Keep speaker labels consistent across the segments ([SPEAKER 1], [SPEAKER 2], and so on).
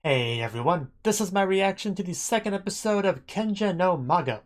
[SPEAKER 1] Hey everyone, this is my reaction to the second episode of Kenja no Mago.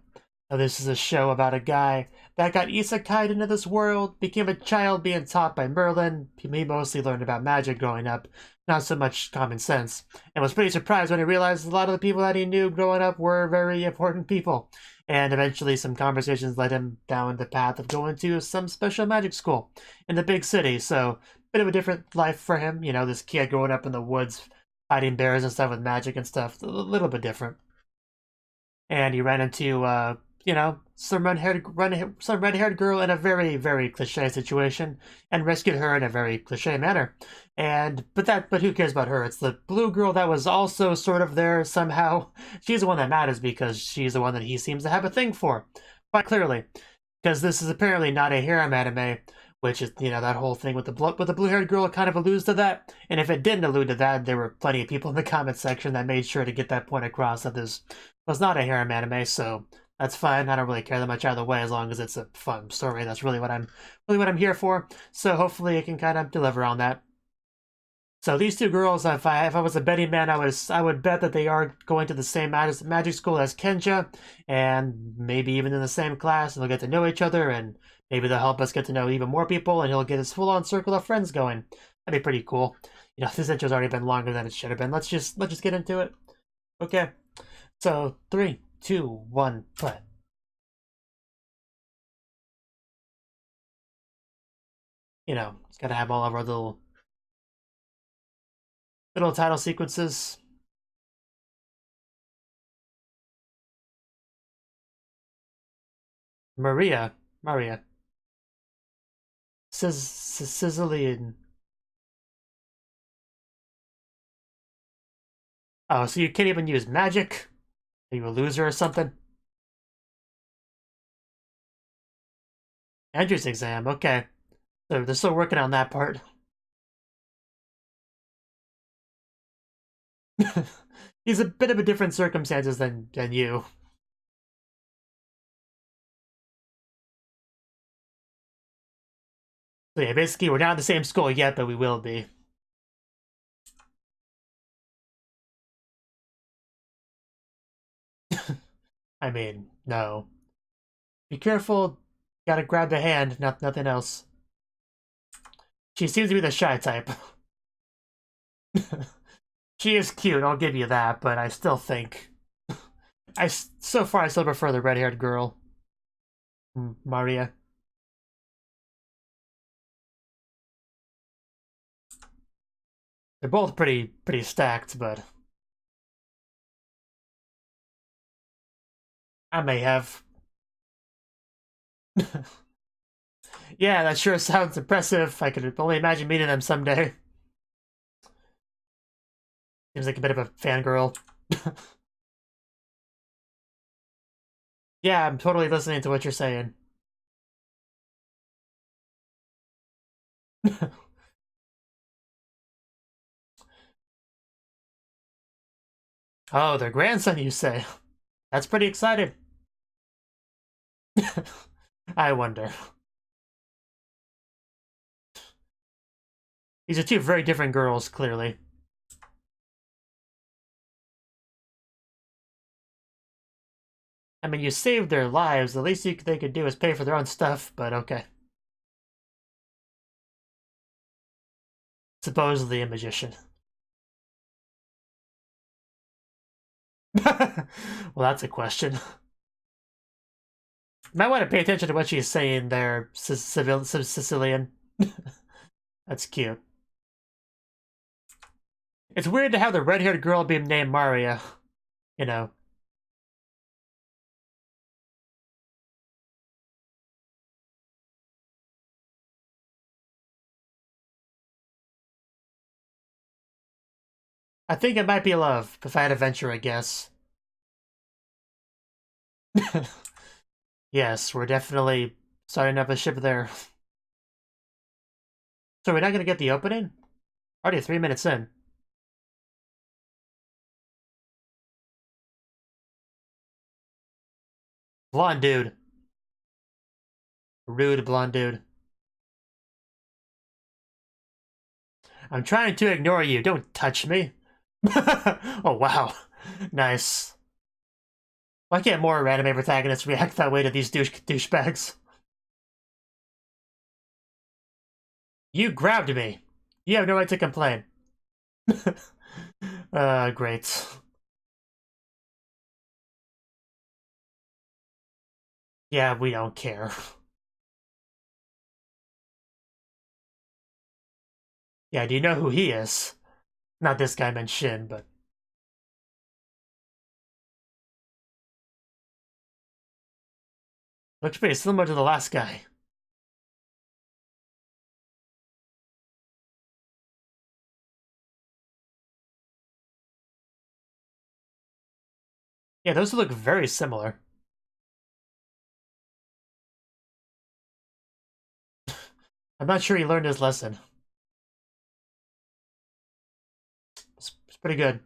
[SPEAKER 1] Now this is a show about a guy that got isekai'd into this world, became a child being taught by Merlin. He mostly learned about magic growing up, not so much common sense, and was pretty surprised when he realized a lot of the people that he knew growing up were very important people. And eventually some conversations led him down the path of going to some special magic school in the big city, so bit of a different life for him, this kid growing up in the woods fighting bears and stuff with magic and stuff. A little bit different. And he ran into, some red-haired girl in a very, very cliche situation, and rescued her in a very cliche manner. But who cares about her? It's the blue girl that was also sort of there somehow. She's the one that matters because she's the one that he seems to have a thing for, quite clearly. Because this is apparently not a harem anime, which is, that whole thing with the blue-haired girl kind of alludes to that. And if it didn't allude to that, there were plenty of people in the comment section that made sure to get that point across that this was not a harem anime, so that's fine. I don't really care that much either way as long as it's a fun story. That's really what I'm here for. So hopefully it can kind of deliver on that. So these two girls, if I was a betting man, I would bet that they are going to the same magic school as Kenja, and maybe even in the same class, and they'll get to know each other, and maybe they'll help us get to know even more people, and he'll get his full-on circle of friends going. That'd be pretty cool. This intro's already been longer than it should have been. Let's just get into it. Okay. So 3, 2, 1, play. It's gotta have all of our little title sequences. Maria. Sicilian. Oh, so you can't even use magic? Are you a loser or something? Entrance exam, okay. So they're still working on that part. He's a bit of a different circumstances than you. So yeah, basically we're not in the same school yet, but we will be. I mean, no. Be careful. Gotta grab the hand, nothing else. She seems to be the shy type. She is cute, I'll give you that, but I still think... so far I still prefer the red-haired girl. Maria. They're both pretty stacked, but... I may have. Yeah, that sure sounds impressive. I could only imagine meeting them someday. Seems like a bit of a fangirl. Yeah, I'm totally listening to what you're saying. Oh, their grandson, you say? That's pretty exciting. I wonder. These are two very different girls, clearly. I mean, you saved their lives. The least they could do is pay for their own stuff, but okay. Supposedly a magician. Well, that's a question. Might want to pay attention to what she's saying there, Sicilian. That's cute. It's weird to have the red-haired girl be named Maria, you know. I think it might be love, if I had to venture a guess. Yes, we're definitely starting up a ship there. So we're not gonna get the opening? Already 3 minutes in. Blonde dude. Rude blonde dude. I'm trying to ignore you, don't touch me. Oh, wow. Nice. Why can't more anime protagonists react that way to these douchebags? You grabbed me. You have no right to complain. Great. Yeah, we don't care. Yeah, do you know who he is? Not this guy meant Shin, but... Looks pretty similar to the last guy. Yeah, those look very similar. I'm not sure he learned his lesson. It's pretty good.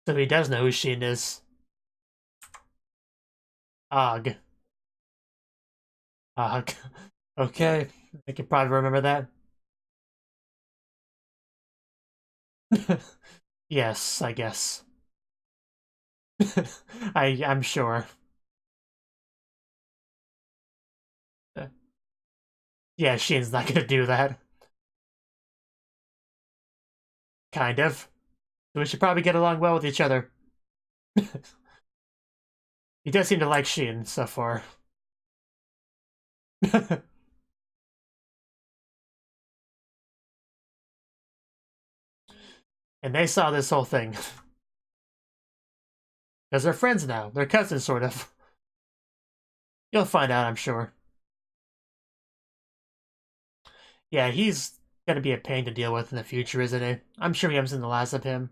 [SPEAKER 1] So he does know who Shin is. Og. Og. Okay, I can probably remember that. Yes, I guess. I'm sure. Yeah, Shin's not gonna do that. Kind of. So we should probably get along well with each other. He does seem to like Shin so far. And they saw this whole thing. Because they're friends now. They're cousins, sort of. You'll find out, I'm sure. Yeah, he's gonna be a pain to deal with in the future, isn't he? I'm sure we haven't seen the last of him.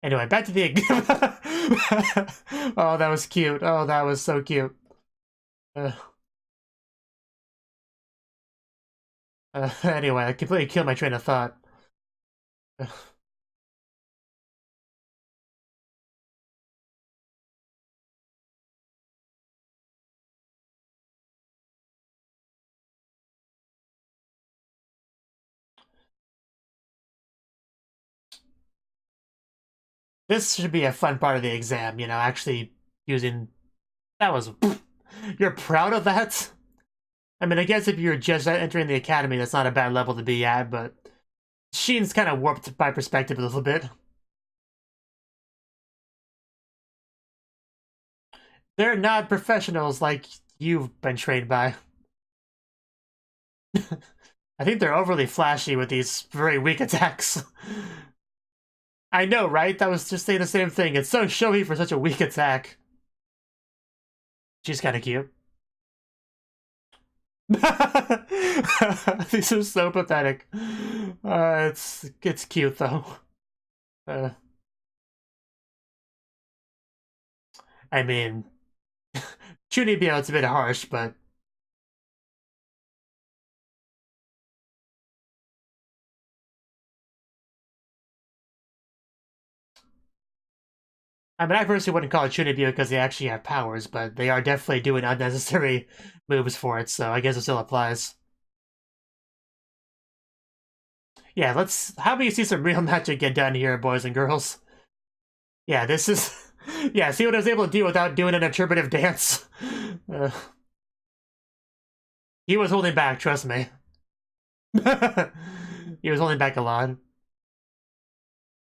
[SPEAKER 1] Anyway, back to the... Oh, that was cute. Oh, that was so cute. Anyway, I completely killed my train of thought. This should be a fun part of the exam, you know, actually using... That was... You're proud of that? I mean, I guess if you're just entering the academy, that's not a bad level to be at, but... Sheen's kind of warped my perspective a little bit. They're not professionals like you've been trained by. I think they're overly flashy with these very weak attacks. I know, right? That was just saying the same thing. It's so showy for such a weak attack. She's kind of cute. These are so pathetic. It's cute though. Uh, I mean, Chunibyo, it's a bit harsh, but I mean, I personally wouldn't call it Chunibyo because they actually have powers, but they are definitely doing unnecessary moves for it, so I guess it still applies. Yeah, let's... How about you see some real magic get done here, boys and girls? Yeah, this is... Yeah, see what I was able to do without doing an interpretive dance? Uh, he was holding back, trust me. He was holding back a lot.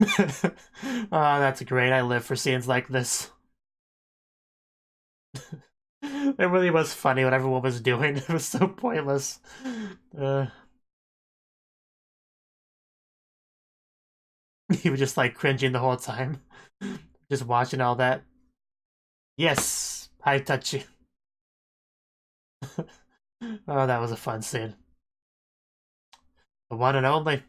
[SPEAKER 1] Oh, that's great. I live for scenes like this. It really was funny what everyone was doing. It was so pointless. He was just like cringing the whole time. Just watching all that. Yes, high touchy. Oh, that was a fun scene. The one and only.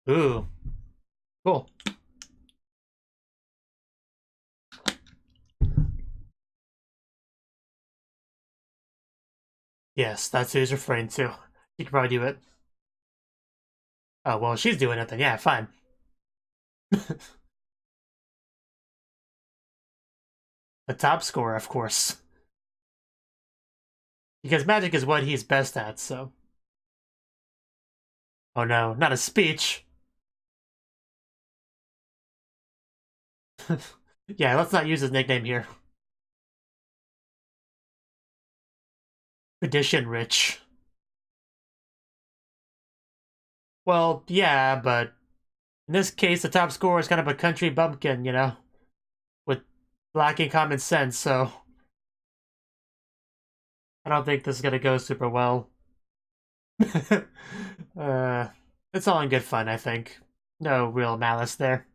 [SPEAKER 1] Ooh, cool. Yes, that's who he's referring to. You could probably do it. Oh, well, she's doing it then. Yeah, fine. The top scorer, of course. Because magic is what he's best at, so. Oh no, not a speech. Yeah, let's not use his nickname here. Tradition rich. Well, yeah, but in this case, the top scorer is kind of a country bumpkin, you know, with lacking common sense, so I don't think this is gonna go super well. uh, it's all in good fun, I think. No real malice there.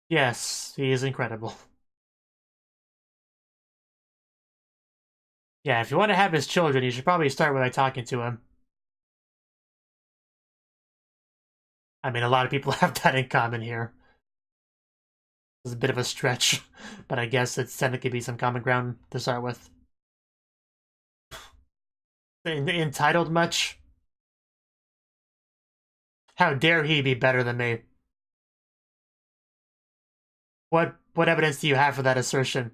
[SPEAKER 1] Yes, he is incredible. Yeah, if you want to have his children, you should probably start by talking to him. I mean, a lot of people have that in common here. It's a bit of a stretch, but I guess it's technically be some common ground to start with. Entitled much? How dare he be better than me? What evidence do you have for that assertion?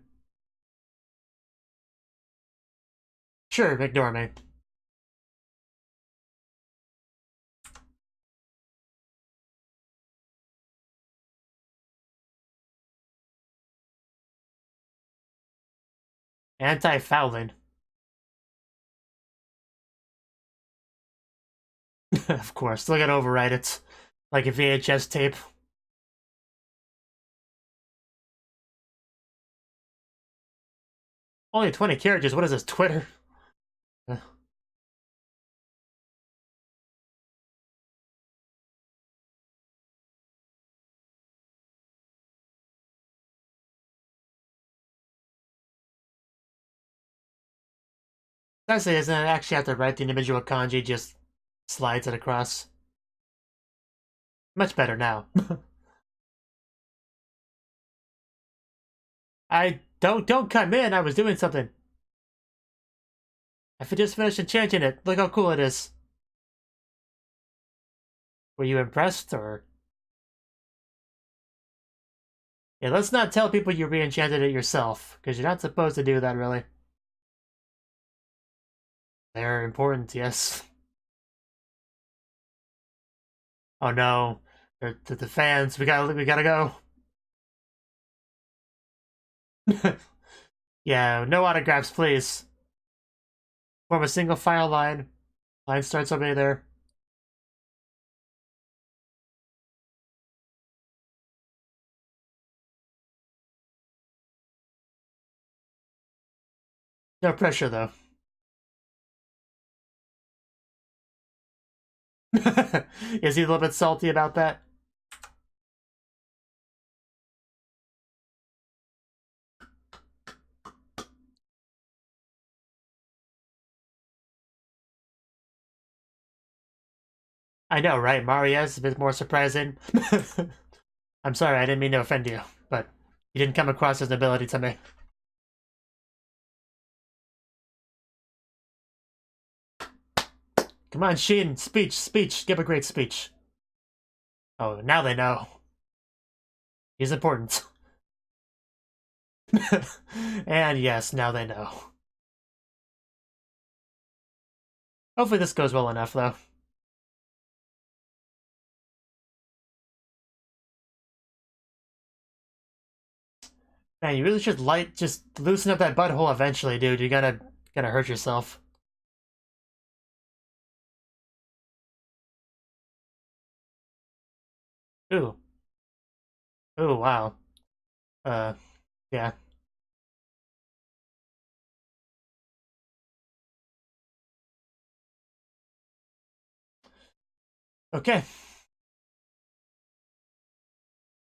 [SPEAKER 1] Sure, ignore me. Anti-fouling. Of course, they're gonna overwrite it. Like a VHS tape. Only 20 characters, what is this, Twitter? Actually, doesn't actually have to write the individual kanji, just slides it across. Much better now. I don't come in, I was doing something. I just finished enchanting it. Look how cool it is. Were you impressed, or? Yeah, let's not tell people you re-enchanted it yourself, because you're not supposed to do that, really. They're important, yes. Oh no, the fans, we gotta go. Yeah, no autographs, please. Form a single file line. Line starts over there. No pressure, though. Is he a little bit salty about that? I know, right? Maria's a bit more surprising. I'm sorry, I didn't mean to offend you, but you didn't come across as nobility to me. Come on, Sheen, speech, give a great speech. Oh, now they know. He's important. And yes, now they know. Hopefully this goes well enough, though. Man, you really should just loosen up that butthole eventually, dude. You gotta hurt yourself. Ooh. Ooh, wow. Uh, yeah. Okay.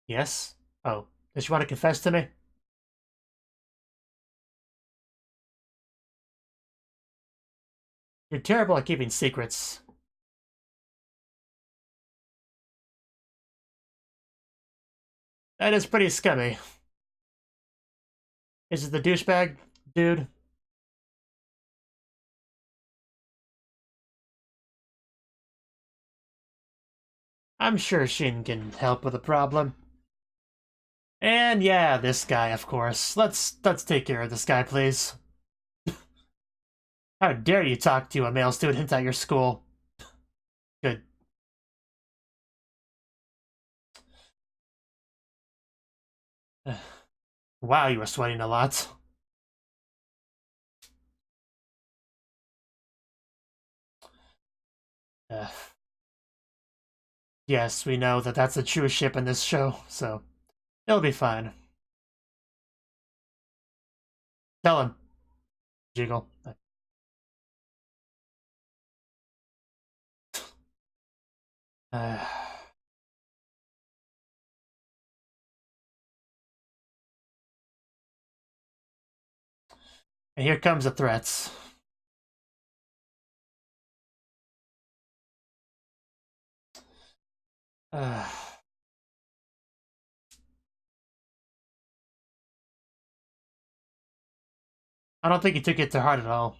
[SPEAKER 1] Yes? Oh, does she want to confess to me? You're terrible at keeping secrets. That is pretty scummy. Is it the douchebag, dude? I'm sure Shin can help with the problem. And yeah, this guy, of course. Let's take care of this guy, please. How dare you talk to a male student at your school? Good. Wow, you were sweating a lot. Uh, yes, we know that that's the true ship in this show, so it'll be fine. Tell him, Jiggle. Uh, and here comes the threats. Uh, I don't think he took it to heart at all.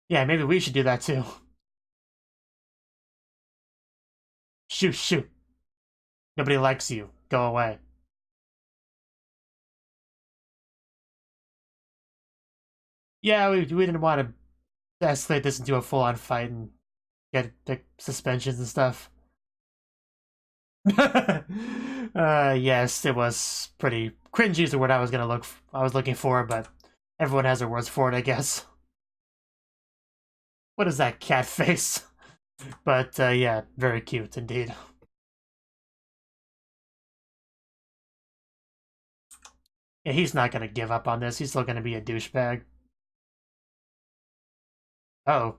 [SPEAKER 1] Yeah, maybe we should do that too. Shoot, shoot. Nobody likes you. Go away. Yeah, we didn't want to escalate this into a full-on fight and get the suspensions and stuff. Yes, it was pretty cringy is the word I was looking for, but everyone has their words for it, I guess. What is that cat face? But yeah, very cute indeed. Yeah, he's not gonna give up on this. He's still gonna be a douchebag. Oh.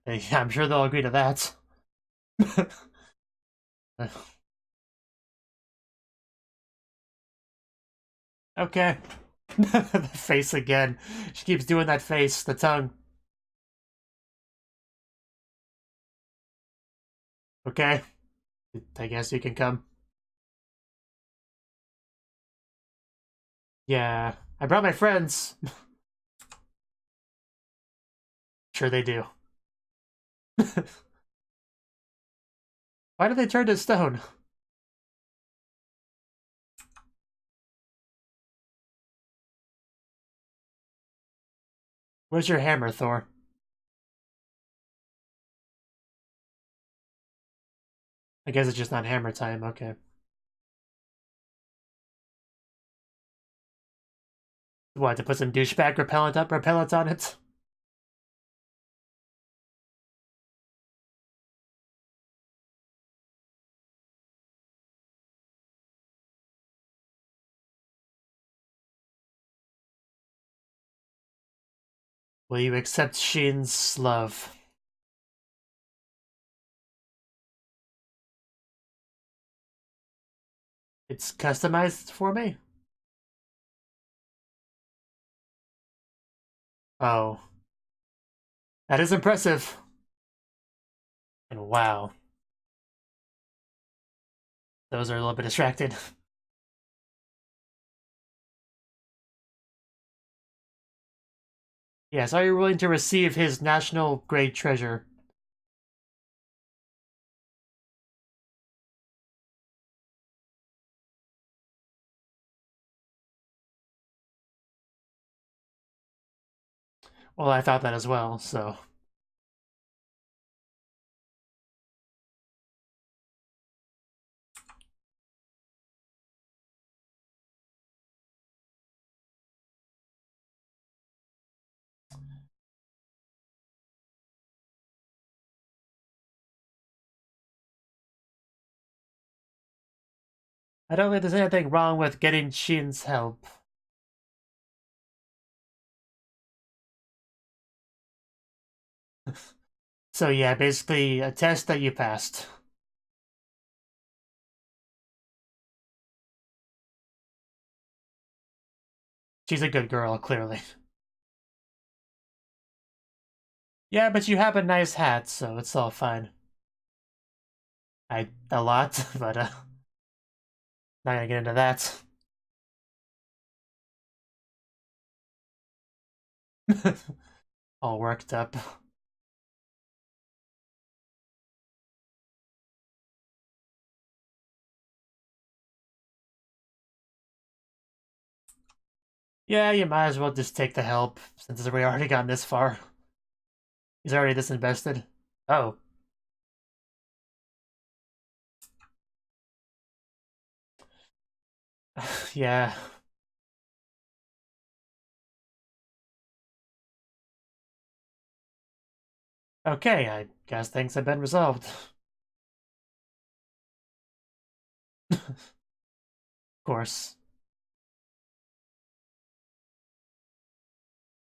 [SPEAKER 1] Yeah, I'm sure they'll agree to that. Okay. The face again. She keeps doing that face, the tongue. Okay. I guess you can come. Yeah. I brought my friends. Sure they do. Why did they turn to stone? Where's your hammer, Thor? I guess it's just not hammer time, okay. What, to put some douchebag repellent on it? Will you accept Shin's love? It's customized for me? Oh. That is impressive. And wow. Those are a little bit distracted. Yes, are you willing to receive his national grade treasure? Well, I thought that as well, so... I don't think there's anything wrong with getting Shin's help. So yeah, basically a test that you passed. She's a good girl, clearly. Yeah, but you have a nice hat, so it's all fine. A lot, but not gonna get into that. All worked up. Yeah, you might as well just take the help, since we already gotten this far. He's already this invested. Oh. Yeah. Okay, I guess things have been resolved. Of course.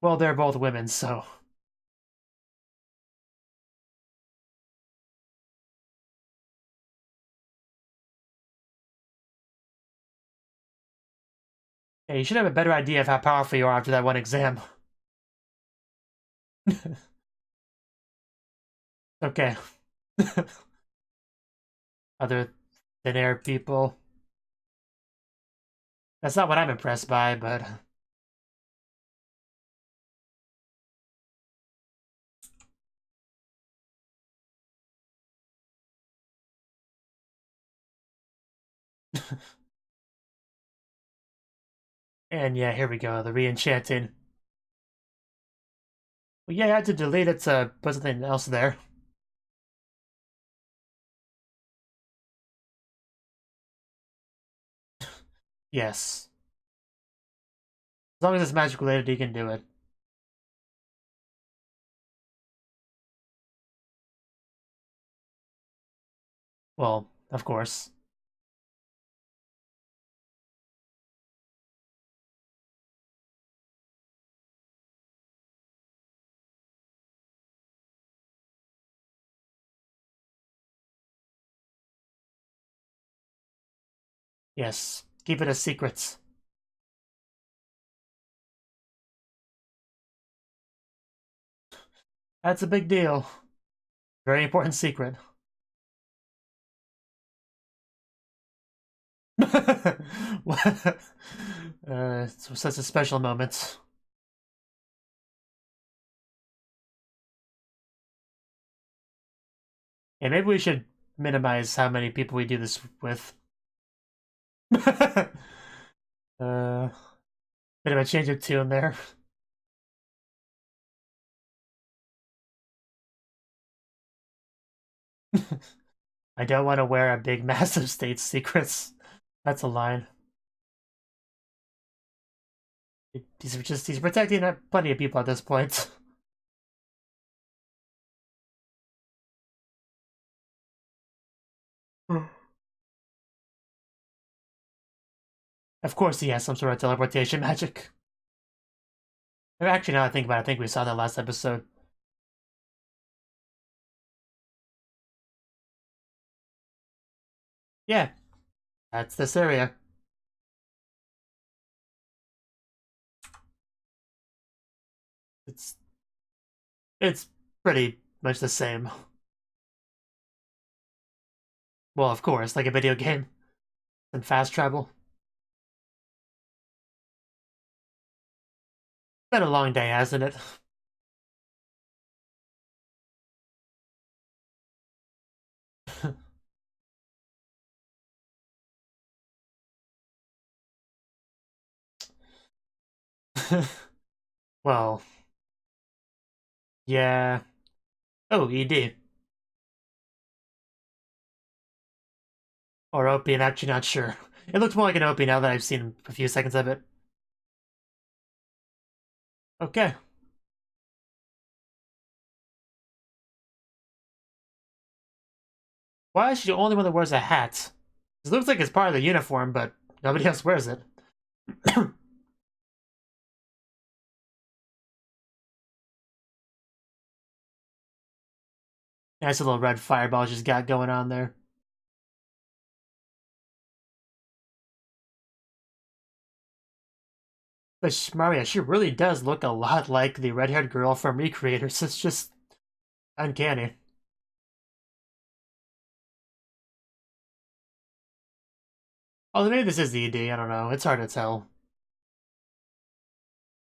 [SPEAKER 1] Well, they're both women, so... Yeah, you should have a better idea of how powerful you are after that one exam. Okay. Other thin air people. That's not what I'm impressed by, but... And yeah, here we go, the re-enchanting. Well, yeah, I had to delete it to put something else there. Yes. As long as it's magic related, you can do it. Well, of course. Yes. Keep it a secret. That's a big deal. Very important secret. It's such a special moment. Yeah, maybe we should minimize how many people we do this with. Bit of a change of tune there. I don't want to wear a big, massive state secrets. That's a line. He's protecting plenty of people at this point. Of course he has some sort of teleportation magic. Actually, now I think about it, I think we saw that last episode. Yeah, that's this area. It's it's pretty much the same. Well, of course, like a video game and fast travel. Been a long day, hasn't it? Well, yeah. Oh, ED. Or OP, I'm actually not sure. It looks more like an OP now that I've seen a few seconds of it. Okay. Why is she the only one that wears a hat? It looks like it's part of the uniform, but nobody else wears it. Nice little red fireball she's got going on there. But Maria, she really does look a lot like the red-haired girl from Recreators. It's just uncanny. Although maybe this is the ED, I don't know. It's hard to tell.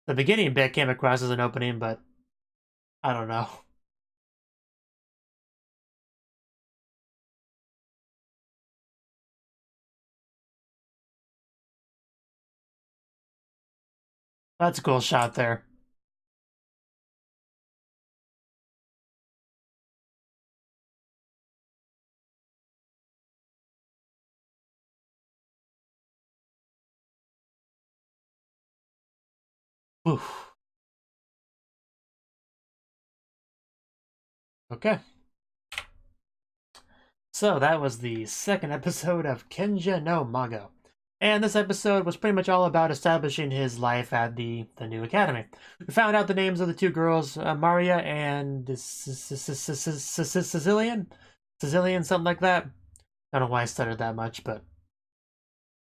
[SPEAKER 1] The beginning bit came across as an opening, but I don't know. That's a cool shot there. Oof. Okay. So that was the second episode of Kenja no Mago. And this episode was pretty much all about establishing his life at the new academy. We found out the names of the two girls, Maria and Sicilian? Sicilian, something like that. I don't know why I stuttered that much, but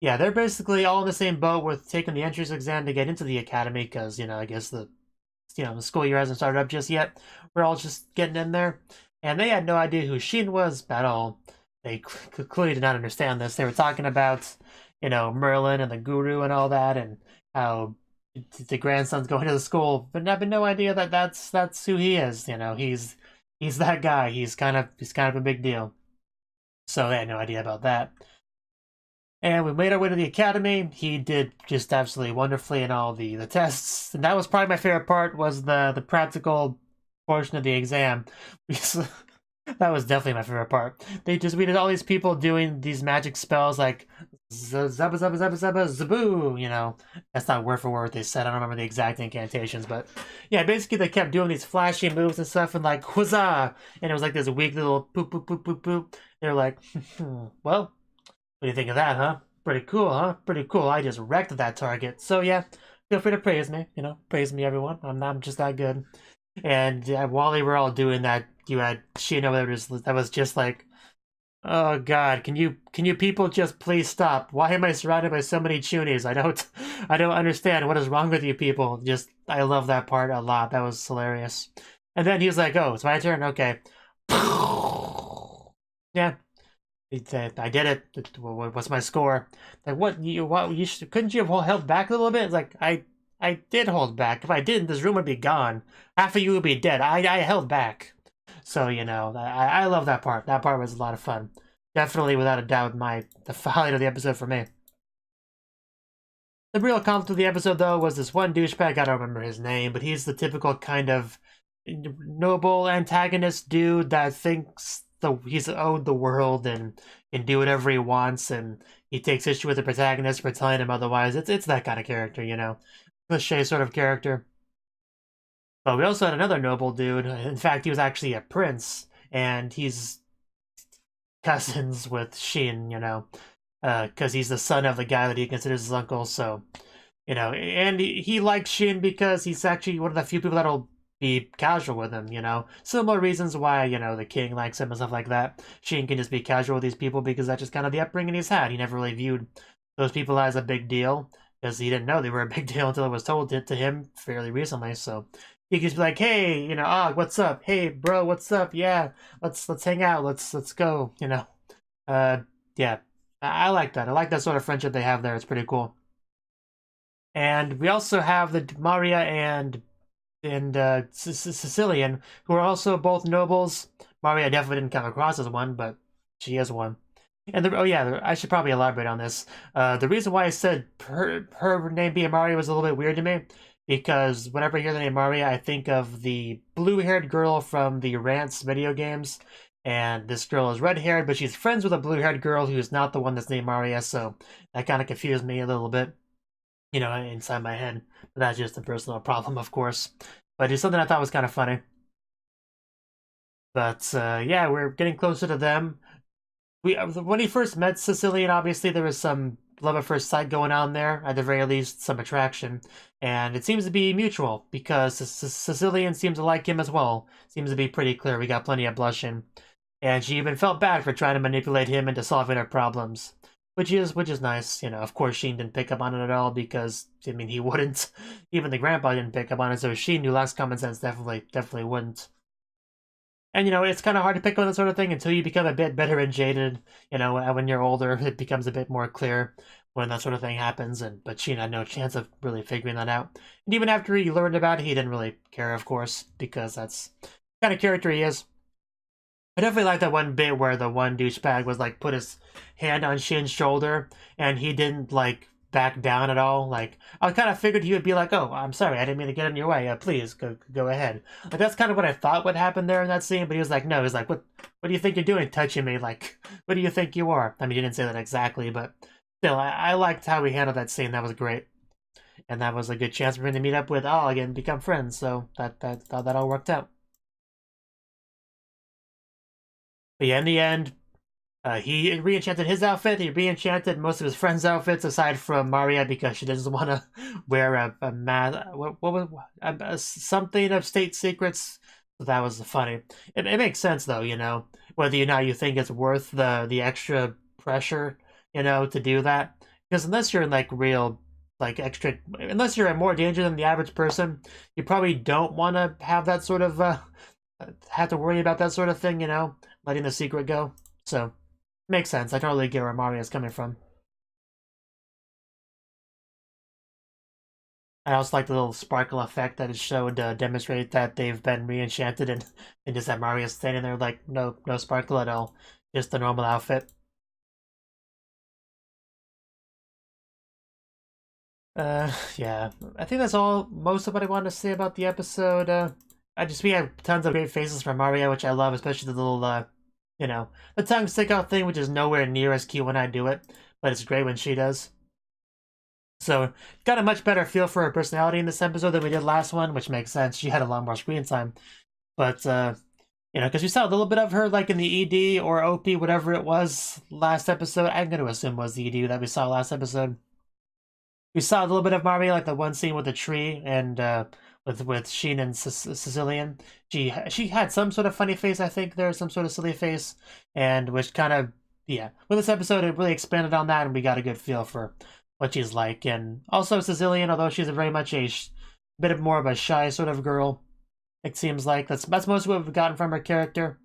[SPEAKER 1] yeah, they're basically all in the same boat with taking the entrance exam to get into the academy because, I guess the school year hasn't started up just yet. We're all just getting in there. And they had no idea who Shin was at all. They clearly did not understand this. They were talking about, Merlin and the guru and all that, and how the grandson's going to the school, but having no idea that that's who he is. He's that guy. He's kind of a big deal. So they had no idea about that. And we made our way to the academy. He did just absolutely wonderfully in all the tests. And that was probably my favorite part, was the practical portion of the exam. That was definitely my favorite part. We did all these people doing these magic spells like zaba zaba zaba zaba zaboo, That's not word for word what they said. I don't remember the exact incantations, but yeah, basically they kept doing these flashy moves and stuff and like huzzah! And it was like this weak little poop poop poop poop poop. They're like, well, what do you think of that, huh? Pretty cool, huh? Pretty cool. I just wrecked that target. So yeah, feel free to praise me. Praise me, everyone. I'm just that good. And while they were all doing that, you had Shin over there that was just like, oh god, can you people just please stop? Why am I surrounded by so many chunies? I don't understand. What is wrong with you people? Just I love that part a lot. That was hilarious. And then he was like, oh, it's my turn. Okay. Yeah, I did it. What's my score? Like, couldn't you have held back a little bit? It's like, I did hold back. If I didn't, this room would be gone. Half of you would be dead. I held back. So, I love that part. That part was a lot of fun. Definitely, without a doubt, the highlight of the episode for me. The real conflict of the episode, though, was this one douchebag. I don't remember his name, but he's the typical kind of noble antagonist dude that thinks he's owed the world and can do whatever he wants, and he takes issue with the protagonist for telling him otherwise. It's that kind of character, cliche sort of character. But we also had another noble dude. In fact, he was actually a prince, and he's cousins with Shin, because he's the son of the guy that he considers his uncle. So, and he likes Shin because he's actually one of the few people that'll be casual with him, Similar reasons why, the king likes him and stuff like that. Shin can just be casual with these people because that's just kind of the upbringing he's had. He never really viewed those people as a big deal because he didn't know they were a big deal until it was told to him fairly recently. So he could just be like, hey, what's up? Hey, bro, what's up? Yeah, let's hang out. Let's go, yeah. I like that. I like that sort of friendship they have there. It's pretty cool. And we also have the Maria and Sicilian, who are also both nobles. Maria definitely didn't come across as one, but she is one. And I should probably elaborate on this. The reason why I said her name being Maria was a little bit weird to me, because whenever I hear the name Maria, I think of the blue-haired girl from the Rants video games. And this girl is red-haired, but she's friends with a blue-haired girl who's not the one that's named Maria, so that kind of confused me a little bit, inside my head. But that's just a personal problem, of course. But it's something I thought was kind of funny. But, yeah, we're getting closer to them. When he first met Sicilian, obviously there was some love at first sight going on there, at the very least, some attraction. And it seems to be mutual, because Sicilian seems to like him as well. Seems to be pretty clear. We got plenty of blushing. And she even felt bad for trying to manipulate him into solving her problems. Which is nice. Of course, Sheen didn't pick up on it at all because, he wouldn't. Even the grandpa didn't pick up on it, so Sheen, who lacks common sense, definitely wouldn't. And, it's kind of hard to pick on that sort of thing until you become a bit better and jaded. When you're older, it becomes a bit more clear. when that sort of thing happens, but Sheen had no chance of really figuring that out. And even after he learned about it, he didn't really care, of course, because that's the kind of character he is. I definitely like that one bit where the one douchebag was like put his hand on Shin's shoulder and he didn't like back down at all. Like, I kind of figured he would be like, "Oh, I'm sorry, I didn't mean to get in your way. Please go ahead." Like, that's kind of what I thought would happen there in that scene. But he was like, "No." He's like, "What do you think you're doing, touching me? Like, what do you think you are?" I mean, he didn't say that exactly, but still, I liked how he handled that scene. That was great, and that was a good chance for him to meet up with Al again, and become friends. So that all worked out. But yeah, in the end, he re-enchanted his outfit. He re-enchanted most of his friends' outfits, aside from Maria, because she doesn't want to wear a mask. What was something of state secrets? So that was funny. It makes sense though, you know, whether or not you think it's worth the extra pressure, you know, to do that. Because unless you're in like real extra, unless you're in more danger than the average person, you probably don't want to have that sort of have to worry about that sort of thing, you know, letting the secret go. So, makes sense. I totally get where Maria's coming from. I also like the little sparkle effect that it showed to demonstrate that they've been re-enchanted, and just that Maria's standing there like no sparkle at all, just the normal outfit. Yeah, I think that's most of what I wanted to say about the episode. We have tons of great faces from Maria, which I love, especially the little, you know, the tongue stick out thing, which is nowhere near as cute when I do it, but it's great when she does. So, got a much better feel for her personality in this episode than we did last one, which makes sense. She had a lot more screen time. But, you know, because we saw a little bit of her, like, in the ED or OP, whatever it was last episode. I'm going to assume was the ED that we saw last episode. We saw a little bit of Maria, like the one scene with the tree, and, with Sheen and Sicilian. She had some sort of funny face, I think. There's some sort of silly face, and which kind of, yeah. With this episode, it really expanded on that, and we got a good feel for what she's like. And also Sicilian, although she's very much a bit more of a shy sort of girl, it seems like. That's most of what we've gotten from her character.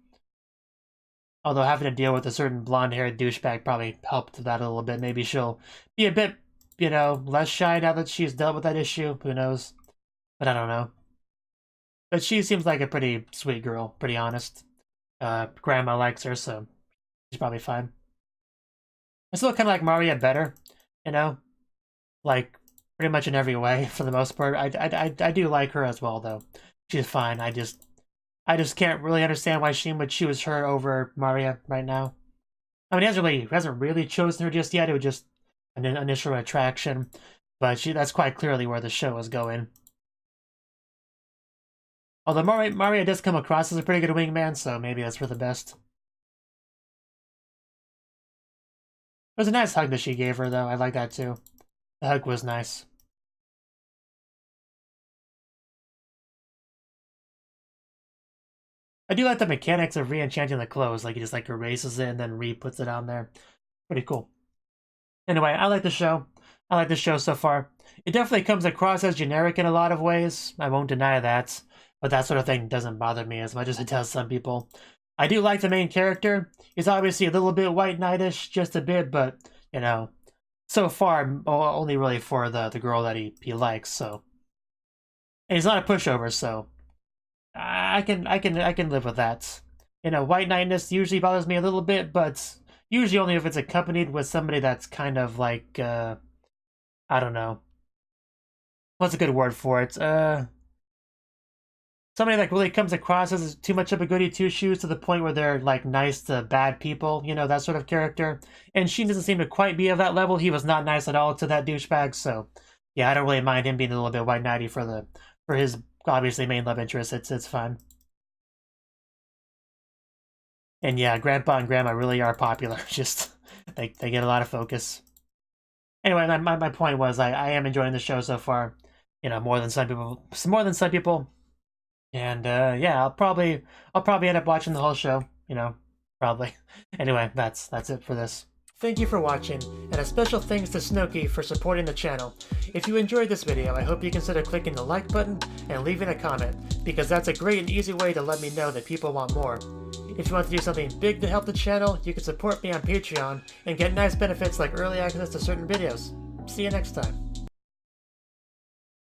[SPEAKER 1] Although having to deal with a certain blonde-haired douchebag probably helped that a little bit. Maybe she'll be a bit, you know, less shy now that she's dealt with that issue. Who knows? But I don't know. But she seems like a pretty sweet girl, pretty honest. Grandma likes her, so she's probably fine. I still kind of like Maria better, you know? Like, pretty much in every way, for the most part. I do like her as well, though. She's fine. I just can't really understand why Sheen would choose her over Maria right now. I mean, he hasn't really chosen her just yet. It was just an initial attraction. But that's quite clearly where the show is going. Although Maria does come across as a pretty good wingman, so maybe that's for the best. It was a nice hug that she gave her, though. I like that, too. The hug was nice. I do like the mechanics of re-enchanting the clothes. Like, he just, like, erases it and then re-puts it on there. Pretty cool. Anyway, I like the show. I like the show so far. It definitely comes across as generic in a lot of ways. I won't deny that. But that sort of thing doesn't bother me as much as it does some people. I do like the main character. He's obviously a little bit white knightish, just a bit, but, you know, so far, only really for the girl that he likes, so. And he's not a pushover, so I can live with that. You know, white knightness usually bothers me a little bit, but usually only if it's accompanied with somebody that's kind of like, I don't know. What's a good word for it? Somebody that really comes across as too much of a goody two-shoes to the point where they're like nice to bad people, you know, that sort of character. And Sheen doesn't seem to quite be of that level. He was not nice at all to that douchebag, so yeah, I don't really mind him being a little bit white knighty for his obviously main love interest. It's fine. And yeah, Grandpa and Grandma really are popular. Just they get a lot of focus. Anyway, my point was I am enjoying the show so far. You know, more than some people. And yeah, I'll probably end up watching the whole show, you know, probably. Anyway, that's it for this. Thank you for watching, and a special thanks to Cnouki for supporting the channel. If you enjoyed this video, I hope you consider clicking the like button and leaving a comment, because that's a great and easy way to let me know that people want more. If you want to do something big to help the channel, you can support me on Patreon and get nice benefits like early access to certain videos. See you next time.